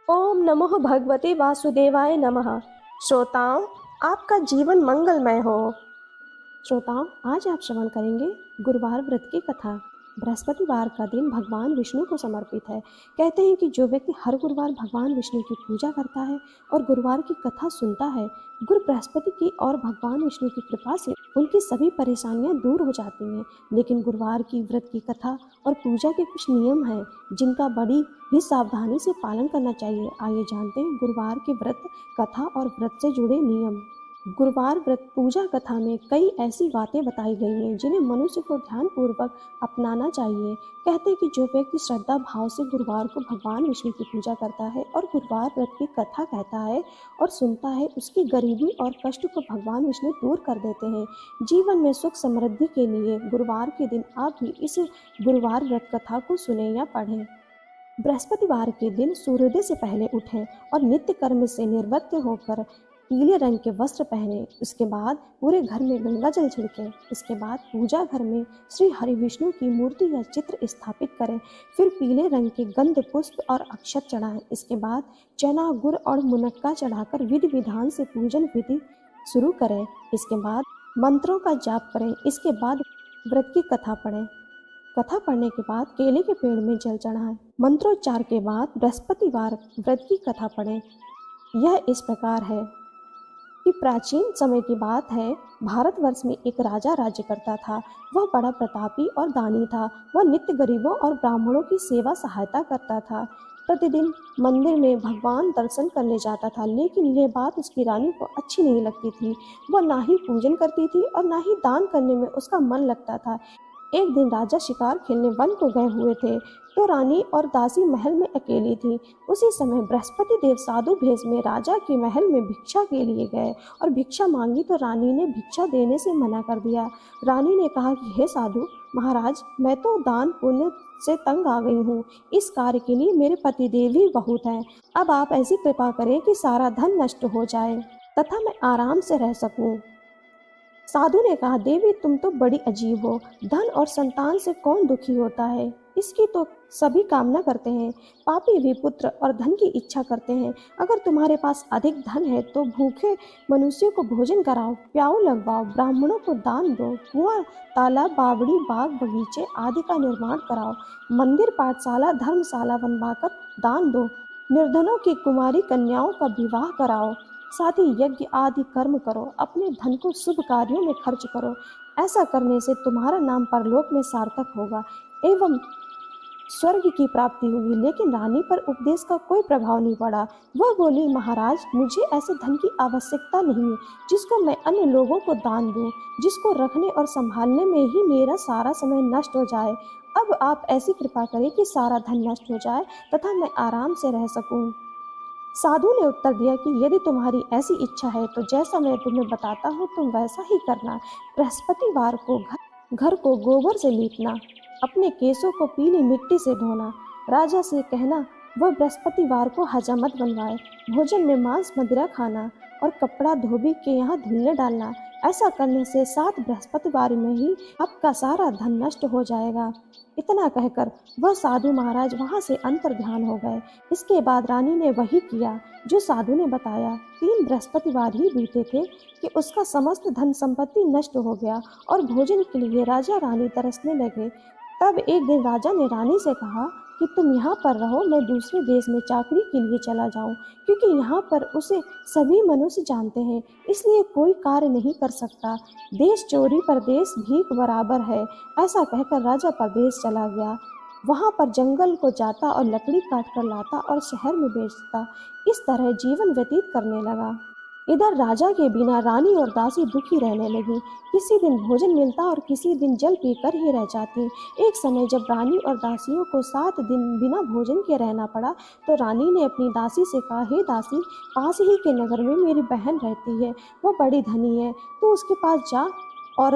ओम नमो भगवते वासुदेवाय नमः। श्रोताओं, आपका जीवन मंगलमय हो। श्रोताओं, आज आप श्रवण करेंगे गुरुवार व्रत की कथा। बृहस्पतिवार का दिन भगवान विष्णु को समर्पित है। कहते हैं कि जो व्यक्ति हर गुरुवार भगवान विष्णु की पूजा करता है और गुरुवार की कथा सुनता है, गुरु बृहस्पति की और भगवान विष्णु की कृपा से उनकी सभी परेशानियां दूर हो जाती हैं। लेकिन गुरुवार की व्रत की कथा और पूजा के कुछ नियम हैं जिनका बड़ी ही सावधानी से पालन करना चाहिए। आइए जानते हैं गुरुवार के व्रत कथा और व्रत से जुड़े नियम। गुरुवार व्रत पूजा कथा में कई ऐसी बातें बताई गई हैं जिन्हें मनुष्य को ध्यानपूर्वक अपनाना चाहिए। कहते हैं कि जो व्यक्ति श्रद्धा भाव से गुरुवार को भगवान विष्णु की पूजा करता है और गुरुवार व्रत की कथा कहता है और सुनता है, उसकी गरीबी और कष्ट को भगवान विष्णु दूर कर देते हैं। जीवन में सुख समृद्धि के लिए गुरुवार के दिन आप भी इस गुरुवार व्रत कथा को सुने या पढ़ें। बृहस्पतिवार के दिन सूर्योदय से पहले उठें और नित्य कर्म से निवृत्त होकर पीले रंग के वस्त्र पहने। उसके बाद पूरे घर में गंगा जल छिड़कें। इसके बाद पूजा घर में श्री हरि विष्णु की मूर्ति या चित्र स्थापित करें। फिर पीले रंग के गंध पुष्प और अक्षत चढ़ाएं। इसके बाद चना, गुड़ और मुनक्का चढ़ाकर विधि विधान से पूजन विधि शुरू करें। इसके बाद मंत्रों का जाप करें। इसके बाद व्रत की कथा पढ़ें। कथा पढ़ने के बाद केले के पेड़ में जल चढ़ाएं। मंत्रोच्चार के बाद बृहस्पतिवार व्रत की कथा पढ़ें। यह इस प्रकार है कि प्राचीन समय की बात है, भारतवर्ष में एक राजा राज्य करता था। वह बड़ा प्रतापी और दानी था। वह नित्य गरीबों और ब्राह्मणों की सेवा सहायता करता था। प्रतिदिन मंदिर में भगवान दर्शन करने जाता था, लेकिन यह बात उसकी रानी को अच्छी नहीं लगती थी। वह ना ही पूजन करती थी और ना ही दान करने में उसका मन लगता था। एक दिन राजा शिकार खेलने वन को गए हुए थे, तो रानी और दासी महल में अकेली थी। उसी समय बृहस्पति देव साधु भेष में राजा के महल में भिक्षा के लिए गए और भिक्षा मांगी, तो रानी ने भिक्षा देने से मना कर दिया। रानी ने कहा कि हे साधु महाराज, मैं तो दान पुण्य से तंग आ गई हूँ। इस कार्य के लिए मेरे पतिदेव ही बहुत हैं। अब आप ऐसी कृपा करें कि सारा धन नष्ट हो जाए तथा मैं आराम से रह सकूं। साधु ने कहा, देवी तुम तो बड़ी अजीब हो। धन और संतान से कौन दुखी होता है? इसकी तो सभी कामना करते हैं। पापी भी पुत्र और धन की इच्छा करते हैं। अगर तुम्हारे पास अधिक धन है तो भूखे मनुष्यों को भोजन कराओ, प्याऊ लगवाओ, ब्राह्मणों को दान दो, कुआं, तालाब, बावड़ी, बाग, बगीचे आदि का निर्माण कराओ, मंदिर, पाठशाला, धर्मशाला बनवाकर दान दो, निर्धनों की कुमारी कन्याओं का विवाह कराओ, साथ ही यज्ञ आदि कर्म करो, अपने धन को शुभ कार्यों में खर्च करो। ऐसा करने से तुम्हारा नाम परलोक में सार्थक होगा एवं स्वर्ग की प्राप्ति होगी। लेकिन रानी पर उपदेश का कोई प्रभाव नहीं पड़ा। वह बोली, महाराज मुझे ऐसे धन की आवश्यकता नहीं है जिसको मैं अन्य लोगों को दान दूं, जिसको रखने और संभालने में ही मेरा सारा समय नष्ट हो जाए। अब आप ऐसी कृपा करें कि सारा धन नष्ट हो जाए तथा मैं आराम से रह सकूं। साधु ने उत्तर दिया कि यदि तुम्हारी ऐसी इच्छा है तो जैसा मैं तुम्हें बताता हूँ तुम वैसा ही करना। बृहस्पतिवार को घर को गोबर से लीपना, अपने केसों को पीली मिट्टी से धोना, राजा से कहना वह बृहस्पतिवार को हजामत बनवाए, भोजन में मांस मदिरा खाना और कपड़ा धोबी के यहाँ धुलने डालना। ऐसा करने से 7 बृहस्पतिवार में ही आपका सारा धन नष्ट हो जाएगा। इतना कहकर वह साधु महाराज वहां से अंतर ध्यान हो गए। इसके बाद रानी ने वही किया जो साधु ने बताया। 3 बृहस्पतिवार ही बीते थे कि उसका समस्त धन संपत्ति नष्ट हो गया और भोजन के लिए राजा रानी तरसने लगे। तब एक दिन राजा ने रानी से कहा कि तुम यहाँ पर रहो, मैं दूसरे देश में चाकरी के लिए चला जाऊँ, क्योंकि यहाँ पर उसे सभी मनुष्य जानते हैं, इसलिए कोई कार्य नहीं कर सकता। देश चोरी परदेश भीख बराबर है। ऐसा कहकर राजा परदेश चला गया। वहाँ पर जंगल को जाता और लकड़ी काट कर लाता और शहर में बेचता। इस तरह जीवन व्यतीत करने लगा। इधर राजा के बिना रानी और दासी दुखी रहने लगी। किसी दिन भोजन मिलता और किसी दिन जल पीकर ही रह जाती। एक समय जब रानी और दासियों को 7 दिन बिना भोजन के रहना पड़ा, तो रानी ने अपनी दासी से कहा, हे दासी, पास ही के नगर में मेरी बहन रहती है, वो बड़ी धनी है, तो उसके पास जा और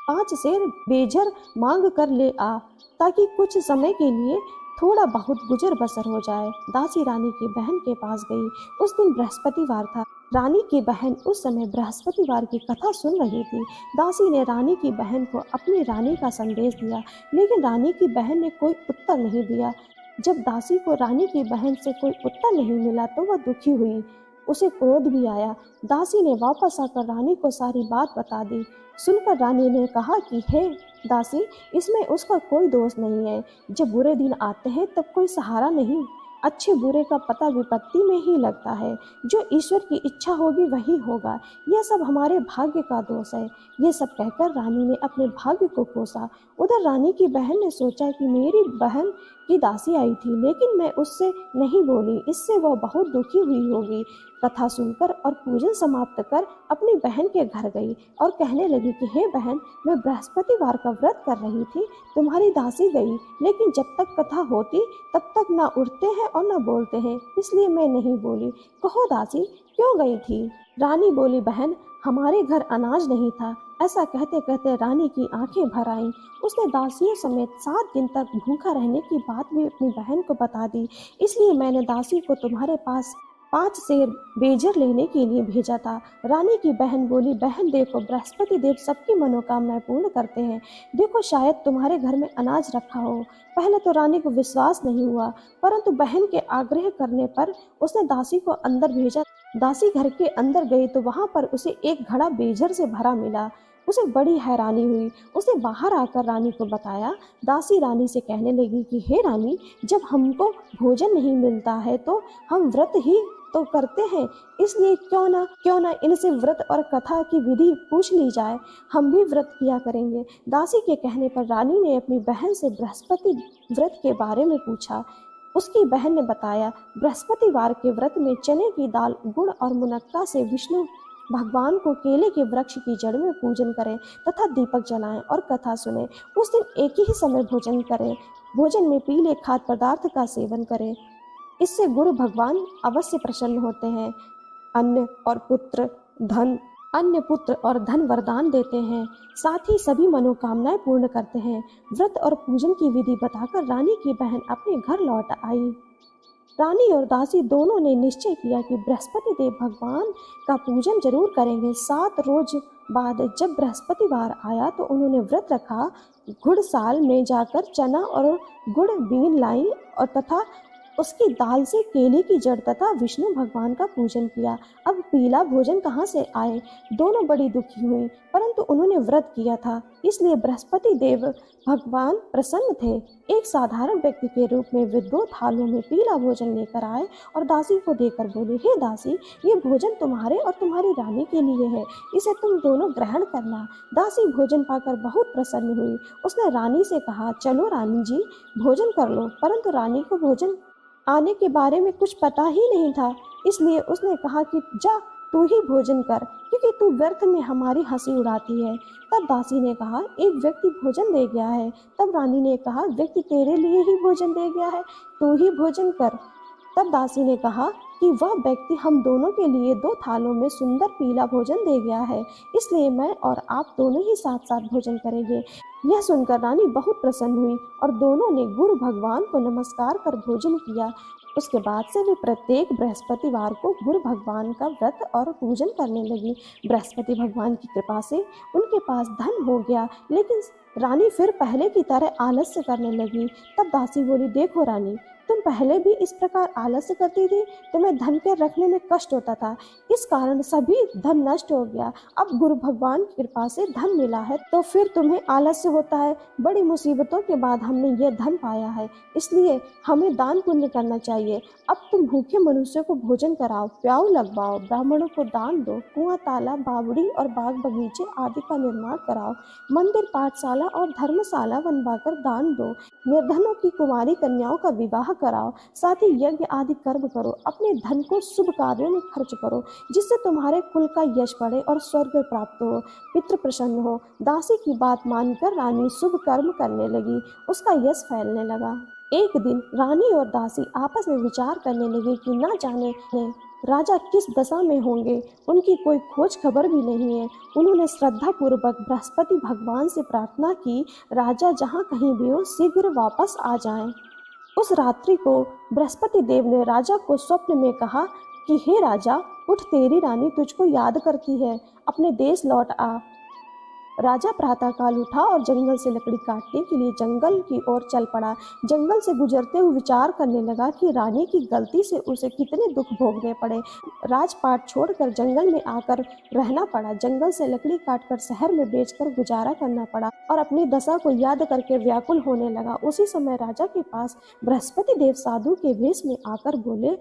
5 सेर बेजर मांग कर ले आ, ताकि कुछ समय के लिए थोड़ा बहुत गुजर बसर हो जाए। दासी रानी की बहन के पास गई। उस दिन बृहस्पतिवार था। रानी की बहन उस समय बृहस्पतिवार की कथा सुन रही थी। दासी ने रानी की बहन को अपनी रानी का संदेश दिया, लेकिन रानी की बहन ने कोई उत्तर नहीं दिया। जब दासी को रानी की बहन से कोई उत्तर नहीं मिला तो वह दुखी हुई, उसे क्रोध भी आया। दासी ने वापस आकर रानी को सारी बात बता दी। सुनकर रानी ने कहा कि हे दासी, इसमें उसका कोई दोष नहीं है। जब बुरे दिन आते हैं तब कोई सहारा नहीं, अच्छे बुरे का पता विपत्ति में ही लगता है। जो ईश्वर की इच्छा होगी वही होगा, यह सब हमारे भाग्य का दोष है। ये सब कहकर रानी ने अपने भाग्य को कोसा। उधर रानी की बहन ने सोचा कि मेरी बहन की दासी आई थी, लेकिन मैं उससे नहीं बोली, इससे वह बहुत दुखी हुई होगी। कथा सुनकर और पूजन समाप्त कर अपनी बहन के घर गई और कहने लगी कि हे बहन, मैं बृहस्पतिवार का व्रत कर रही थी, तुम्हारी दासी गई, लेकिन जब तक कथा होती तब तक ना उठते हैं और ना बोलते हैं, इसलिए मैं नहीं बोली। कहो दासी, क्यों गई थी? रानी बोली, बहन, हमारे घर अनाज नहीं था। ऐसा कहते कहते रानी की आंखें भर आईं। उसने दासियों समेत 7 दिन तक भूखा रहने की बात भी अपनी बहन को बता दी। इसलिए मैंने दासी को तुम्हारे पास 5 सेर बेजर लेने के लिए भेजा था। रानी की बहन बोली, बहन देखो, बृहस्पति देव सबकी मनोकामनाएं पूर्ण करते हैं। देखो, शायद तुम्हारे घर में अनाज रखा हो। पहले तो रानी को विश्वास नहीं हुआ, परंतु बहन के आग्रह करने पर उसने दासी को अंदर भेजा। दासी घर के अंदर गई तो वहां पर उसे एक घड़ा बेजर से भरा मिला। उसे बड़ी हैरानी हुई। उसने बाहर आकर रानी को बताया। दासी रानी से कहने लगी कि हे रानी, जब हमको भोजन नहीं मिलता है तो हम व्रत ही तो करते हैं, इसलिए क्यों ना इनसे व्रत और कथा की विधि पूछ ली जाए, हम भी व्रत किया करेंगे। दासी के कहने पर रानी ने अपनी बहन से बृहस्पति व्रत के बारे में पूछा। उसकी बहन ने बताया, बृहस्पतिवार के व्रत में चने की दाल, गुड़ और मुनक्का से विष्णु भगवान को केले के वृक्ष की जड़ में पूजन करें तथा दीपक जलाएं और कथा सुने। उस दिन एक ही समय भोजन करें। भोजन में पीले खाद्य पदार्थ का सेवन करें, इससे गुरु भगवान अवश्य प्रसन्न होते हैं। अन्न पुत्र और धन वरदान देते हैं, साथ ही सभी मनोकामनाएं पूर्ण करते हैं। व्रत और पूजन की विधि बताकर रानी की बहन अपने घर लौट आई। रानी और दासी दोनों ने निश्चय किया कि बृहस्पति देव भगवान का पूजन जरूर करेंगे। 7 रोज बाद जब बृहस्पतिवार आया तो उन्होंने व्रत रखा। घुड़साल में जाकर चना और गुड़ बीन लाई और तथा उसकी दाल से केले की जड़ तथा विष्णु भगवान का पूजन किया। अब पीला भोजन कहाँ से आए? दोनों बड़ी दुखी हुई, परंतु उन्होंने व्रत किया था, इसलिए बृहस्पति देव भगवान प्रसन्न थे। एक साधारण व्यक्ति के रूप में वे 2 थालों में पीला भोजन लेकर आए और दासी को देकर बोले, हे दासी, ये भोजन तुम्हारे और तुम्हारी रानी के लिए है, इसे तुम दोनों ग्रहण करना। दासी भोजन पाकर बहुत प्रसन्न हुई। उसने रानी से कहा, चलो रानी जी, भोजन कर लो। परंतु रानी को भोजन आने के बारे में कुछ पता ही नहीं था, इसलिए उसने कहा कि जा तू ही भोजन कर, क्योंकि तू व्यर्थ में हमारी हंसी उड़ाती है। तब दासी ने कहा, एक व्यक्ति भोजन दे गया है। तब रानी ने कहा, व्यक्ति तेरे लिए ही भोजन दे गया है, तू ही भोजन कर। तब दासी ने कहा कि वह व्यक्ति हम दोनों के लिए 2 थालों में सुंदर पीला भोजन दे गया है, इसलिए मैं और आप दोनों ही साथ साथ भोजन करेंगे। यह सुनकर रानी बहुत प्रसन्न हुई और दोनों ने गुरु भगवान को नमस्कार कर भोजन किया। उसके बाद से वे प्रत्येक बृहस्पतिवार को गुरु भगवान का व्रत और पूजन करने लगी। बृहस्पति भगवान की कृपा से उनके पास धन हो गया, लेकिन रानी फिर पहले की तरह आलस्य करने लगी। तब दासी बोली, देखो रानी, तुम पहले भी इस प्रकार आलस्य करती थी, तुम्हें धन के रखने में कष्ट होता था, इस कारण सभी धन नष्ट हो गया। अब गुरु भगवान की कृपा से धन मिला है तो फिर तुम्हें आलस्य होता है। बड़ी मुसीबतों के बाद हमने यह धन पाया है, इसलिए हमें दान पुण्य करना चाहिए। अब तुम भूखे मनुष्यों को भोजन कराओ, प्याऊ लगवाओ, ब्राह्मणों को दान दो, कुआं, तालाब, बावड़ी और बाग बगीचे आदि का निर्माण कराओ, मंदिर, पाठशाला और धर्मशाला बनवाकर दान दो, निर्धनों की कुमारी कन्याओं का विवाह कराओ, साथ ही यज्ञ आदि कर्म करो, अपने धन को शुभ कार्यों में खर्च करो, जिससे तुम्हारे कुल का यश बढ़े और स्वर्ग प्राप्त हो, पितृ प्रसन्न हो। दासी की बात मानकर रानी शुभ कर्म करने लगी, उसका यश फैलने लगा। एक दिन रानी और दासी आपस में विचार करने लगी कि न जाने राजा किस दशा में होंगे, उनकी कोई खोज खबर भी नहीं है। उन्होंने श्रद्धा पूर्वक बृहस्पति भगवान से प्रार्थना की, राजा जहाँ कहीं भी हो शीघ्र वापस आ जाएं। उस रात्रि को बृहस्पति देव ने राजा को स्वप्न में कहा कि हे राजा, उठ, तेरी रानी तुझको याद करती है, अपने देश लौट आ। राजा प्रातःकाल उठा और जंगल से लकड़ी काटने के लिए जंगल की ओर चल पड़ा। जंगल से गुजरते हुए विचार करने लगा कि रानी की गलती से उसे कितने दुख भोगने पड़े। राजपाट छोड़कर जंगल में आकर रहना पड़ा। जंगल से लकड़ी काटकर शहर में बेचकर गुजारा करना पड़ा और अपनी दशा को याद करके व्याकुल होने लगा। उसी समय राजा के पास बृहस्पति देव साधु के वेश में आकर बोले,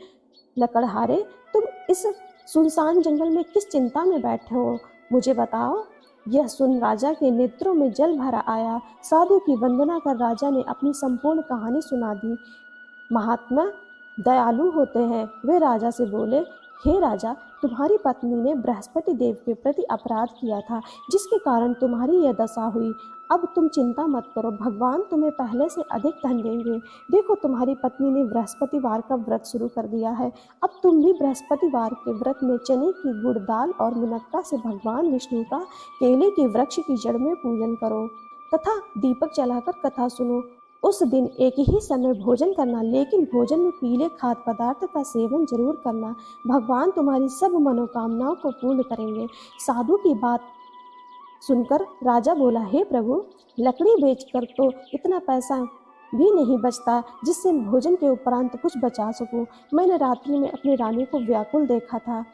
लकड़हारे, तुम इस सुनसान जंगल में किस चिंता में बैठे हो, मुझे बताओ। यह सुन राजा के नेत्रों में जल भर आया। साधु की वंदना कर राजा ने अपनी संपूर्ण कहानी सुना दी। महात्मा दयालु होते हैं। वे राजा से बोले, हे राजा, तुम्हारी पत्नी ने बृहस्पति देव के प्रति अपराध किया था, जिसके कारण तुम्हारी यह दशा हुई। अब तुम चिंता मत करो, भगवान तुम्हें पहले से अधिक धन देंगे। देखो, तुम्हारी पत्नी ने बृहस्पतिवार का व्रत शुरू कर दिया है। अब तुम भी बृहस्पतिवार के व्रत में चने की गुड़ दाल और मुनक्का से भगवान विष्णु का केले के वृक्ष की जड़ में पूजन करो तथा दीपक जलाकर कथा सुनो। उस दिन एक ही समय भोजन करना, लेकिन भोजन में पीले खाद्य पदार्थ का सेवन जरूर करना। भगवान तुम्हारी सब मनोकामनाओं को पूर्ण करेंगे। साधु की बात सुनकर राजा बोला, हे प्रभु, लकड़ी बेचकर तो इतना पैसा भी नहीं बचता जिससे भोजन के उपरांत कुछ बचा सकूं। मैंने रात्रि में अपनी रानी को व्याकुल देखा था।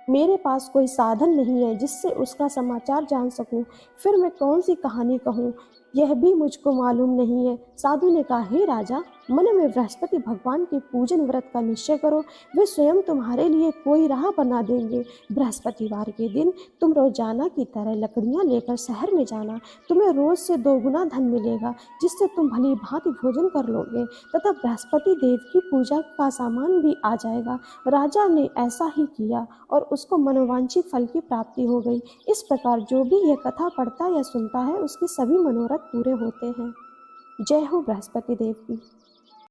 मेरे पास कोई साधन नहीं है जिससे उसका समाचार जान सकूं। फिर मैं कौन सी कहानी कहूं, यह भी मुझको मालूम नहीं है। साधु ने कहा, हे राजा, मन में बृहस्पति भगवान के पूजन व्रत का निश्चय करो। वे स्वयं तुम्हारे लिए कोई राह बना देंगे। बृहस्पतिवार के दिन तुम रोजाना की तरह लकड़ियां लेकर शहर में जाना। तुम्हें रोज से 2 गुना धन मिलेगा, जिससे तुम भली भांति भोजन कर लोगे तथा बृहस्पति देव की पूजा का सामान भी आ जाएगा। राजा ने ऐसा ही किया और उसको मनोवांछित फल की प्राप्ति हो गई। इस प्रकार जो भी यह कथा पढ़ता या सुनता है, उसके सभी मनोरथ पूरे होते हैं। जय हो बृहस्पति देव की।